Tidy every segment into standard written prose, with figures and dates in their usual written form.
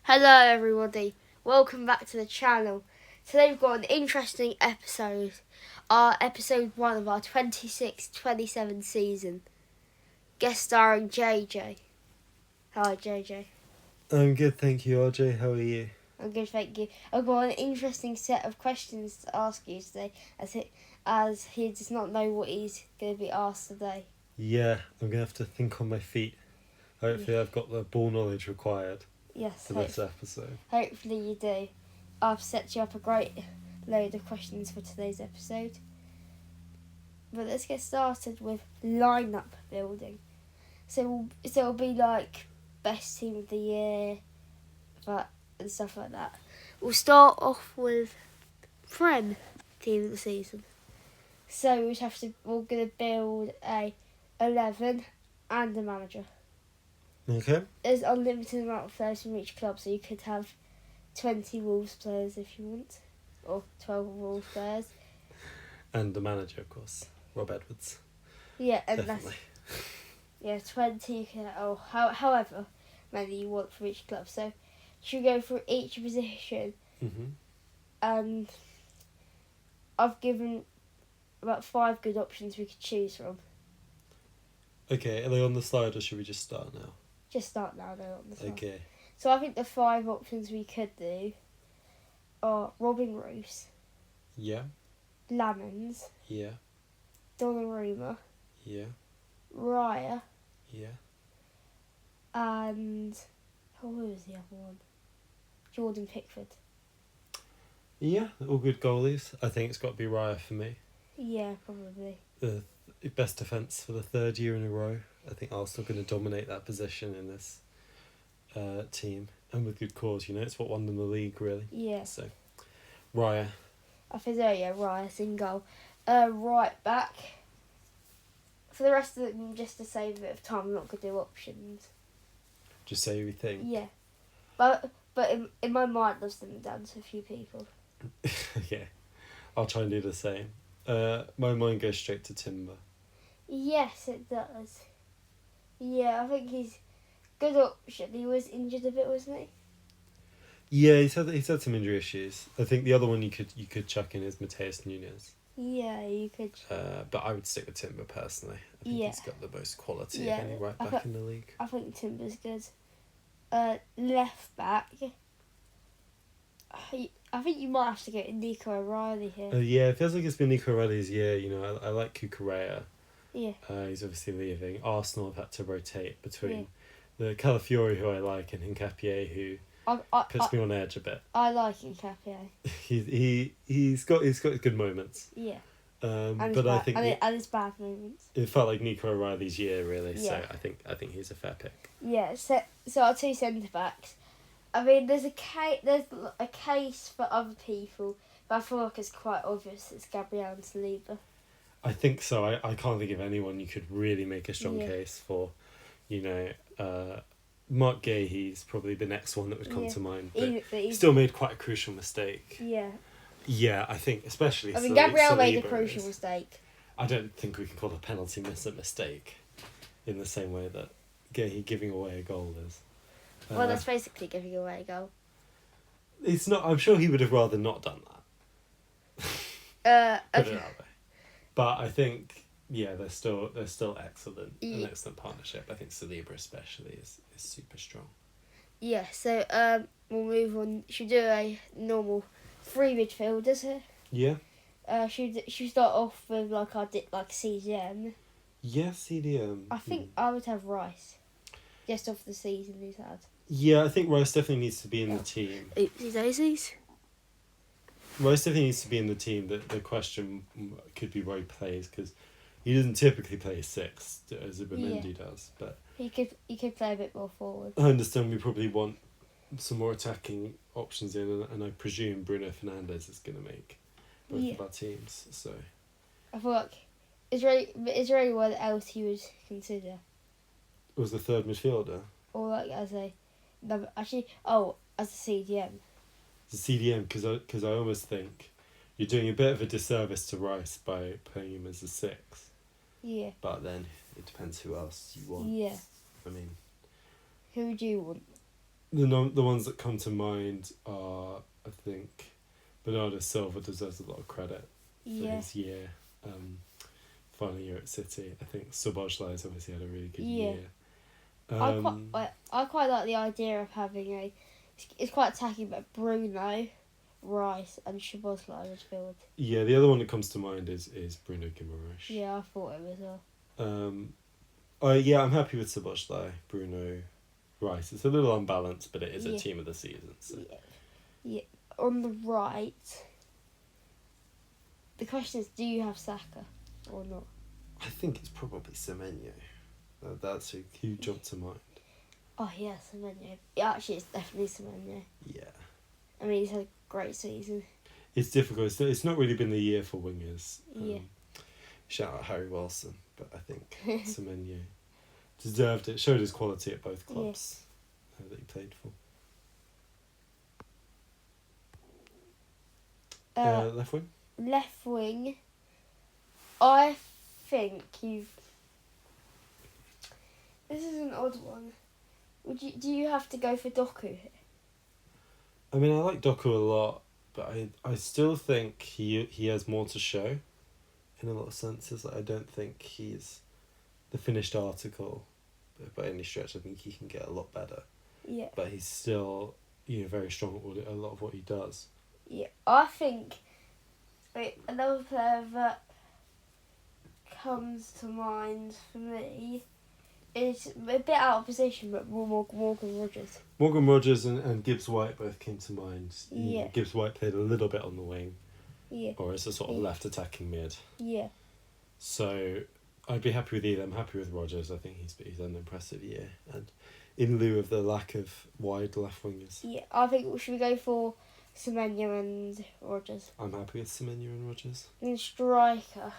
Hello everybody, welcome back to the channel. Today we've got an interesting episode, episode 1 of our 26-27 season, guest starring JJ. Hi JJ. I'm good, thank you, RJ. How are you? I'm good, thank you. I've got an interesting set of questions to ask you today, as he does not know what he's going to be asked today. Yeah, I'm going to have to think on my feet. Hopefully I've got the ball knowledge required Yes, for this episode. hopefully you do. I've set you up a great load of questions for today's episode. But let's get started with lineup building. So it'll be like best team of the year, and stuff like that. We'll start off with Prem team of the season. So we're gonna build a 11 and a manager. Okay. There's unlimited amount of players from each club, so you could have 20 Wolves players if you want, or 12 Wolves players. And the manager, of course, Rob Edwards. Yeah, and Definitely. that's 20 you can, however many you want for each club. So should we go for each position? Mm-hmm. And I've given about 5 good options we could choose from. Okay, are they on the slide or should we just start now? Just start now, though, on the slide. Okay. So I think the 5 options we could do are Robin Roos, Yeah. Lamens, Yeah. Donnarumma, Yeah. Raya, Yeah. and who was the other one? Jordan Pickford. Yeah, all good goalies. I think it's got to be Raya for me. Yeah, probably. The best defence for the 3rd year in a row. I think Arsenal are going to dominate that position in this team. And with good cause, it's what won them the league, really. Yeah. So, Raya. I think Raya's in goal. Right back. For the rest of it, just to save a bit of time, I'm not going to do options. Just say who we think. Yeah. But in my mind, I've sent them down to a few people. Yeah, I'll try and do the same. My mind goes straight to Timber. Yes, it does. Yeah, I think he's good option. He was injured a bit, wasn't he? Yeah, he's had some injury issues. I think the other one you could chuck in is Mateus Nunes. Yeah, you could. But I would stick with Timber personally. I think he's got the most quality of any right back in the league. I think Timber's good. Left back. I think you might have to get Nico O'Reilly here. Yeah, it feels like it's been Nico O'Reilly's year. I like Cucurella. Yeah. He's obviously leaving. Arsenal have had to rotate between the Calafiori, who I like, and Hincapié, who puts me on edge a bit. I like Hincapié. He's got good moments. Yeah. I think his bad moments. It felt like Nico O'Reilly's year, really. Yeah. So I think he's a fair pick. Yeah. So our 2 centre backs. I mean, there's a case for other people, but I feel like it's quite obvious. It's Gabriel and Saliba. I think so. I can't think of anyone you could really make a strong case for. Mark Gahey's probably the next one that would come to mind. But he still made quite a crucial mistake. Yeah. Yeah, I think especially. Gabriel made a crucial mistake. I don't think we can call a penalty miss a mistake, in the same way that Gahey giving away a goal is. Well, that's basically giving away a goal. It's not. I'm sure he would have rather not done that. Put it that way. But I think they're still excellent. An excellent partnership. I think Saliba especially is super strong. Yeah. So we'll move on. Should we do a normal 3 midfielders here? Yeah. Should start off with like CDM? Yeah, CDM. I think I would have Rice. Just off the season he's had. Yeah, I think Rice definitely needs to be in the team. Oopsie daisies. Rice definitely needs to be in the team. The question could be where he plays, because he doesn't typically play 6 as Ubamendi does. But he could play a bit more forward. I understand we probably want some more attacking options in, and I presume Bruno Fernandes is going to make both of our teams. So I feel like is there anyone else you would consider? Was the 3rd midfielder? Or like as a CDM. It's a CDM, because I almost think you're doing a bit of a disservice to Rice by playing him as a 6. Yeah. But then it depends who else you want. Yeah. I mean, Who would you want? the ones that come to mind are, I think, Bernardo Silva deserves a lot of credit for Yeah. his year, final year at City. I think Szoboszlai has obviously had a really good Yeah. year. I quite like the idea of having it's quite attacking, but Bruno, Rice, and Szoboszlai midfield. Yeah, the other one that comes to mind is Bruno Guimaraes. Yeah, I thought it was a. I'm happy with Szoboszlai, Bruno, Rice. It's a little unbalanced, but it is a Yeah. team of the season. So. Yeah. On the right, the question is, do you have Saka or not? I think it's probably Semenyo. That's who jumped to mind. Oh yeah, Semenyo. Yeah, actually, it's definitely Semenyo. Yeah. I mean, he's had a great season. It's difficult. It's not really been the year for wingers. Yeah. Shout out Harry Wilson, but I think Semenyo deserved it. Showed his quality at both clubs that he played for. Left wing? Left wing, I think you've. This is an odd one. Do you have to go for Doku here? I mean, I like Doku a lot, but I still think he has more to show in a lot of senses. I don't think he's the finished article, but by any stretch. I think he can get a lot better. Yeah. But he's still, very strong at a lot of what he does. Yeah, I think another player that comes to mind for me is a bit out of position, but Morgan Rogers. Morgan Rogers and Gibbs White both came to mind. Yeah. Gibbs White played a little bit on the wing. Yeah. Or as a sort of left attacking mid. Yeah. So I'd be happy with either. I'm happy with Rogers. I think he's had an impressive year. And in lieu of the lack of wide left wingers. Yeah, I think should we go for Semenyo and Rogers? I'm happy with Semenyo and Rogers. And striker,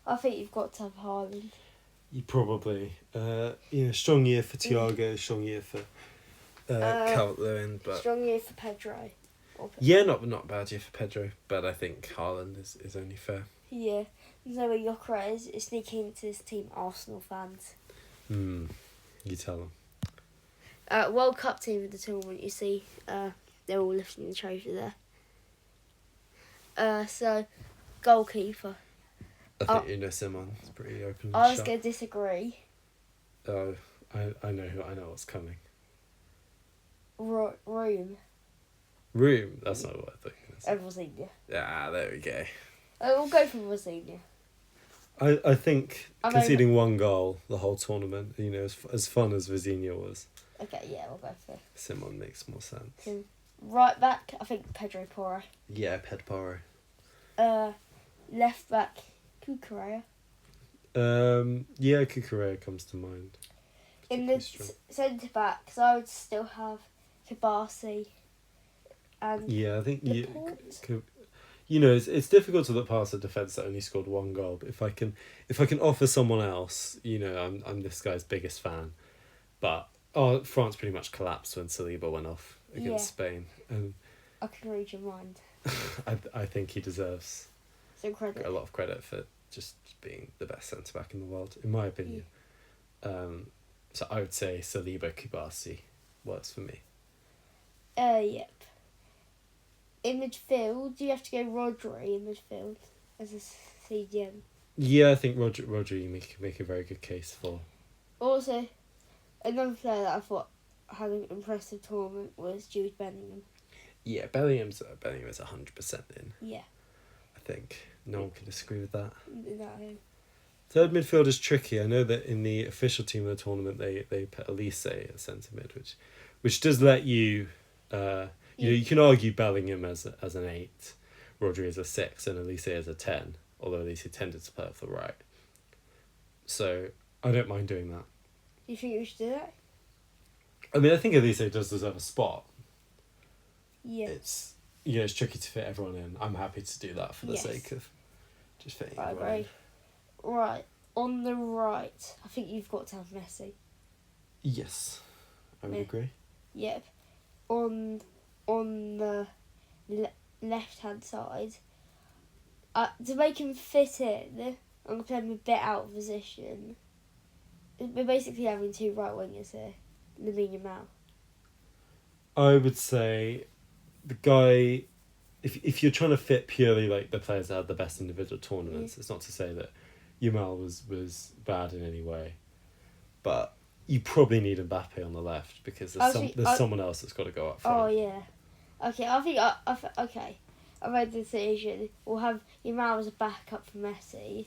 I think you've got to have Haaland. You probably. Strong year for Thiago, strong year for Calvert-Lewin, but Strong year for Pedro. yeah, not a bad year for Pedro, but I think Haaland is only fair. Yeah. Zoe Yokra is sneaking into this team, Arsenal fans. You tell them. World Cup team of the tournament, you see, they're all lifting the trophy there. So, goalkeeper. I think Simon's pretty open. I was going to disagree. Oh, I know what's coming. Room. That's not what I think. Rosina. Ah, there we go. We'll go for Rosina. I think conceding one goal the whole tournament, as fun as Vizinha was. Okay, yeah, we'll go for Simon makes more sense. Right back, I think Pedro Porro. Yeah, Ped Porro. Left back, Cucurella. Yeah, Cucurella comes to mind. In the centre backs, I would still have Kabasi. And yeah, I think Laporte. it's difficult to look past a defence that only scored one goal. But if I can offer someone else, I'm this guy's biggest fan. But France pretty much collapsed when Saliba went off against Spain, and I can read your mind. I think he deserves Some credit. a lot of credit for just being the best centre back in the world, in my opinion. So I would say Saliba Kubasi works for me. Yep. In midfield, do you have to go Rodri in midfield as a CDM? Yeah, I think Roger you make a very good case for. Also, another player that I thought had an impressive tournament was Jude Bellingham. Yeah, Bellingham's 100% in. Yeah. I think no one can disagree with that. No. Third midfield is tricky. I know that in the official team of the tournament they put Elise at centre mid, which does let you. You can argue Bellingham as an 8, Rodri as a 6, and Elise as a 10. Although Elise tended to play off the right. So I don't mind doing that. Do you think we should do that? I mean, I think Elise does deserve a spot. Yeah. It's tricky to fit everyone in. I'm happy to do that for the sake of just fitting everyone in. Right. On the right, I think you've got to have Messi. Yes, I would agree. Yep. On the left-hand side, to make him fit in, I'm going to play him a bit out of position. We're basically having two right wingers here, Lamine Yamal. I would say the guy, if you're trying to fit purely like the players that had the best individual tournaments, it's not to say that Yamal was bad in any way, but you probably need Mbappe on the left because there's someone else that's got to go up front. Oh yeah, okay. I think okay. I made the decision. We'll have Yamal as a backup for Messi,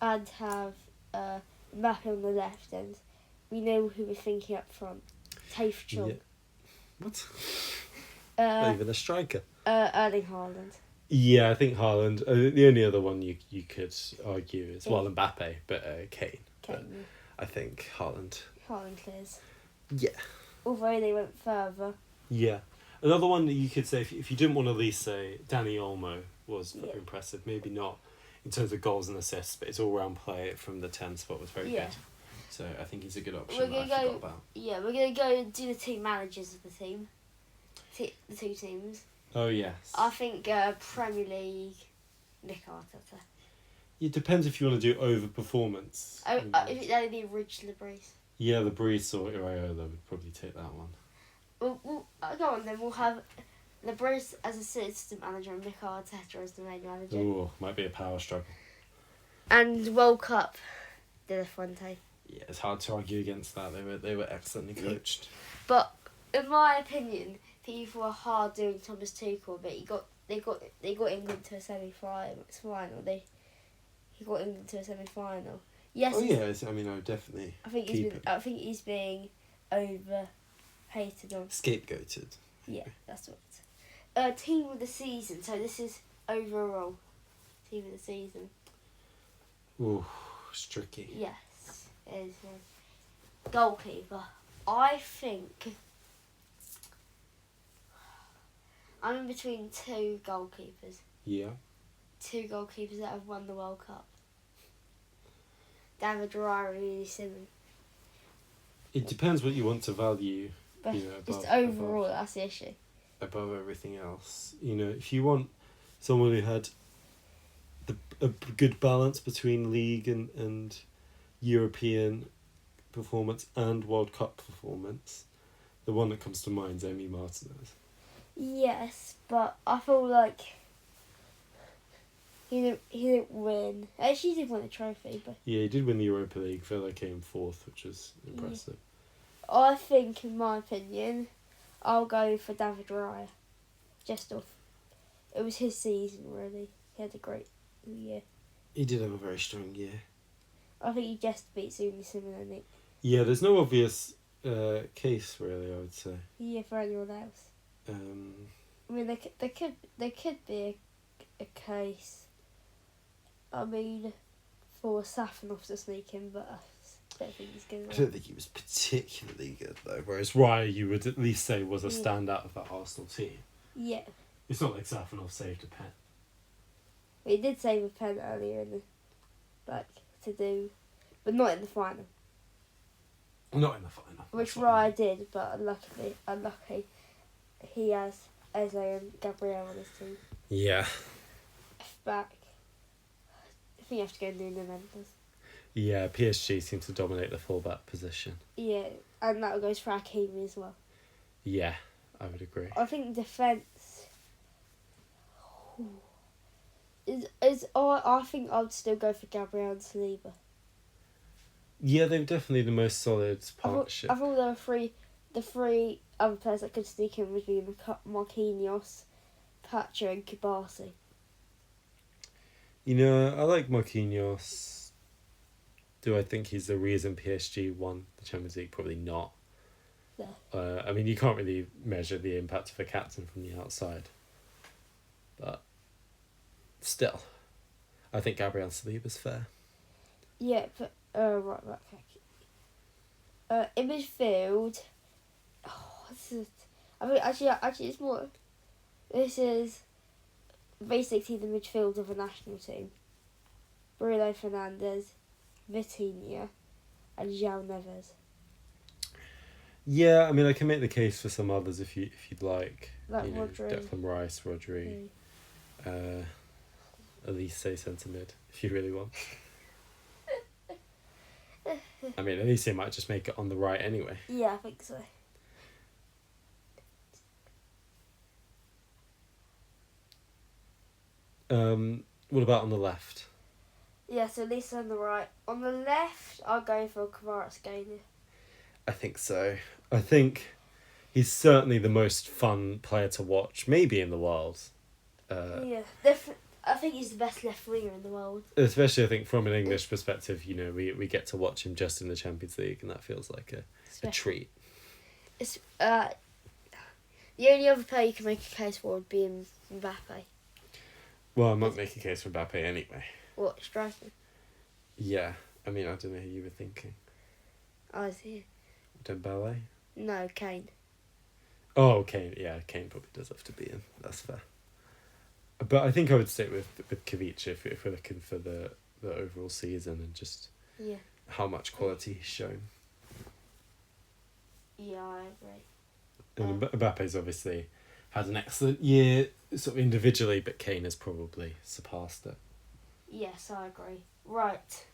and have Mbappe on the left, and we know who we're thinking up front. Tafe Chung. Yeah. What? Not even a striker. Erling Haaland. Yeah, I think Haaland. The only other one you could argue is Mbappe, but Kane. But I think Haaland. Haaland clears. Yeah. Although they went further. Yeah. Another one that you could say, if you didn't want to at least say, Danny Olmo was very impressive. Maybe not in terms of goals and assists, but his all-round play from the 10 spot was very good. So I think he's a good option that I forgot about. Yeah, we're going to go and do the team managers of the team. The two teams. Oh, yes. I think Premier League, Nick Arteta. It depends if you want to do overperformance. If it's only the original Breeze. Yeah, the Breeze or Iraola would probably take that one. We'll go on then. We'll have Lebris as assistant manager and Nick Arteta as the main manager. Ooh, might be a power struggle. And World Cup, De La Fuente. Yeah, it's hard to argue against that. They were excellently coached. But in my opinion, people were hard doing Thomas Tuchel, but they got England to a semi-final. He got England to a semi-final. Yes. Oh yeah, I mean, I would definitely. I think he's being overhated on. Scapegoated. Yeah, that's what. Team of the season. So this is overall team of the season. Ooh, it's tricky. Yes, it is. Goalkeeper. I think I'm in between two goalkeepers. Yeah. Two goalkeepers that have won the World Cup. David Raya and Uli Simon. It depends what you want to value. But just overall, that's the issue. Above everything else, if you want someone who had a good balance between league and European performance and World Cup performance, the one that comes to mind is Emi Martinez. Yes, but I feel like he didn't win. Actually, he did win a trophy, but yeah, he did win the Europa League. Villa came fourth, which was impressive. I think, in my opinion, I'll go for David Raya. Just off, it was his season really. He had a great year. He did have a very strong year. I think he just beats Uli Simon, I think. Yeah, there's no obvious case really. I would say. Yeah, for anyone else. I mean, there could be a case. I mean, for Safanov to sneak in, but I don't think he's good. I don't think he was particularly good though. Whereas Raya, you would at least say was a standout of that Arsenal team. Yeah. It's not like Safanov saved a pen. He did save a pen earlier in but not in the final. Not in the final. Which Raya did, but unlucky, he has Eze and Gabriel on his team. Yeah. Back. I think you have to go Nuno Mendes. Yeah, PSG seems to dominate the fullback position. Yeah, and that goes for Hakimi as well. Yeah, I would agree. I think defence I think I'd still go for Gabriel and Saliba. Yeah, they're definitely the most solid partnership. I thought the three other players that could sneak in would be Marquinhos, Pacha and Kibasi. I like Marquinhos. Do I think he's the reason PSG won the Champions League? Probably not. Yeah. I mean, you can't really measure the impact of a captain from the outside. But still, I think Gabriel Saliba's fair. Yeah, but right. In midfield, I mean, actually, it's more. This is basically the midfield of a national team. Bruno Fernandes, Vitinha, and João Neves. Yeah, I mean, I can make the case for some others if you'd like. Like Rodri. Declan Rice, Rodri. Elise centre mid, if you really want. I mean, Elise might just make it on the right anyway. Yeah, I think so. What about on the left? Yeah, so Lisa on the right. On the left, I'll go for Kvaratskhelia. I think so. I think he's certainly the most fun player to watch, maybe in the world. Yeah, I think he's the best left winger in the world. Especially, I think, from an English perspective, we get to watch him just in the Champions League, and that feels like a treat. It's the only other player you can make a case for would be Mbappe. Well, I might make a case for Mbappe anyway. What, striker? Yeah, I mean, I don't know who you were thinking. I was here. Dembele? No, Kane. Oh, Kane. Yeah, Kane probably does have to be in. That's fair. But I think I would stick with Kavic if we're looking for the overall season and just how much quality he's shown. Yeah, I agree. And Mbappe's obviously had an excellent year, sort of individually, but Kane has probably surpassed it. Yes, I agree. Right,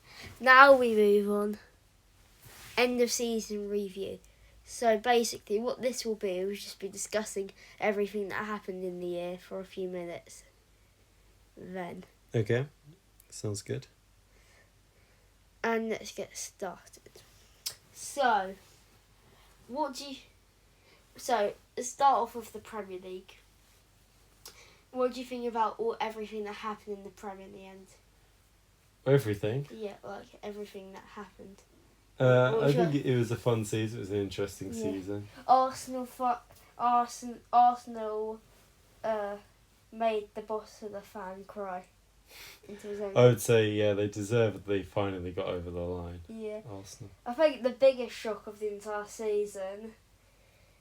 now we move on. End of season review. So basically what this will be, we'll just be discussing everything that happened in the year for a few minutes. Then. Okay, sounds good. And let's get started. So, let's start off with the Premier League. What do you think about everything that happened in the Prem in the end? Everything? Yeah, like everything that happened. I think it was a fun season. It was an interesting season. Arsenal made the boss of the fan cry into his own. I would say, they deservedly finally got over the line. Yeah. Arsenal. I think the biggest shock of the entire season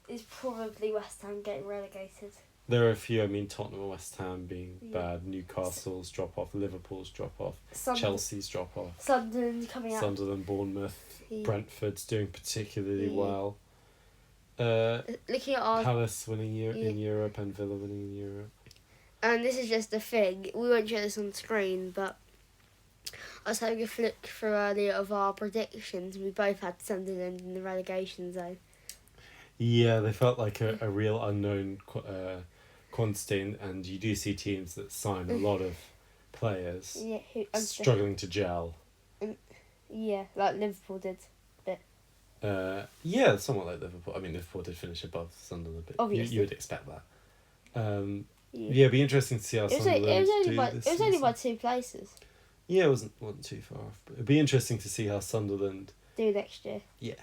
is probably West Ham getting relegated. There are a few, Tottenham and West Ham being bad, Newcastle's drop off, Liverpool's drop off, Chelsea's drop off. Sunderland coming out. Sunderland, Bournemouth, Brentford's doing particularly well. Looking at our Palace winning in Europe and Villa winning in Europe. And this is just a thing. We won't show this on screen, but I was having a flick through earlier of our predictions. We both had Sunderland in the relegation zone. Yeah, they felt like a real unknown quantity, and you do see teams that sign a lot of players struggling to gel. Yeah, like Liverpool did. Somewhat like Liverpool. Liverpool did finish above Sunderland, but obviously you would expect that. It'd be interesting to see how Sunderland do this season. It was only by 2 places. Yeah, it wasn't too far off, but it'd be interesting to see how Sunderland do next year. Yeah.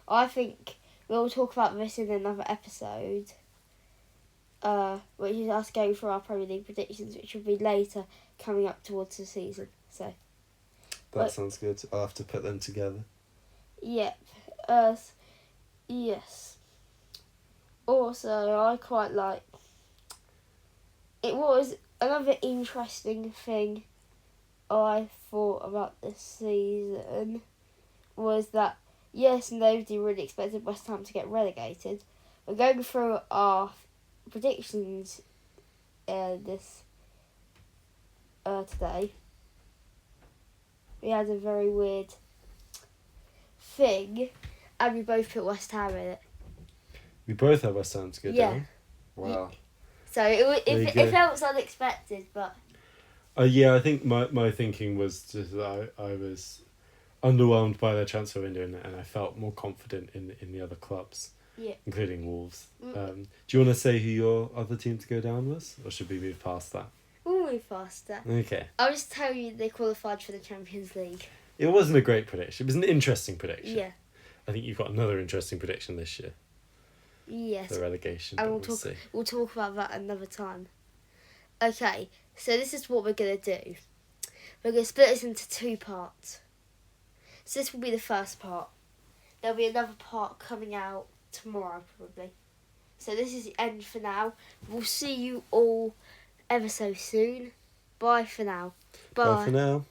I think we'll talk about this in another episode. Which is us going through our Premier League predictions, which will be later, coming up towards the season. So. That sounds good. I'll have to put them together. Yep. Yes. Also, I quite like. It was another interesting thing I thought about this season was that, yes, nobody really expected West Ham to get relegated. We're going through our predictions today. We had a very weird thing, and we both put West Ham in it. We both have West Ham to go down? Wow. So it felt unexpected, but... I think my thinking was just that I was underwhelmed by their transfer window, and I felt more confident in the other clubs, including Wolves. Do you want to say who your other team to go down was, or should we move past that? We'll move past that. Okay. I'll just tell you they qualified for the Champions League. It wasn't a great prediction. It was an interesting prediction. Yeah. I think you've got another interesting prediction this year. Yes. The relegation. And we'll talk about that another time. Okay, so this is what we're going to do. We're going to split this into 2 parts. So this will be the first part. There'll be another part coming out tomorrow, probably. So this is the end for now. We'll see you all ever so soon. Bye for now. Bye for now.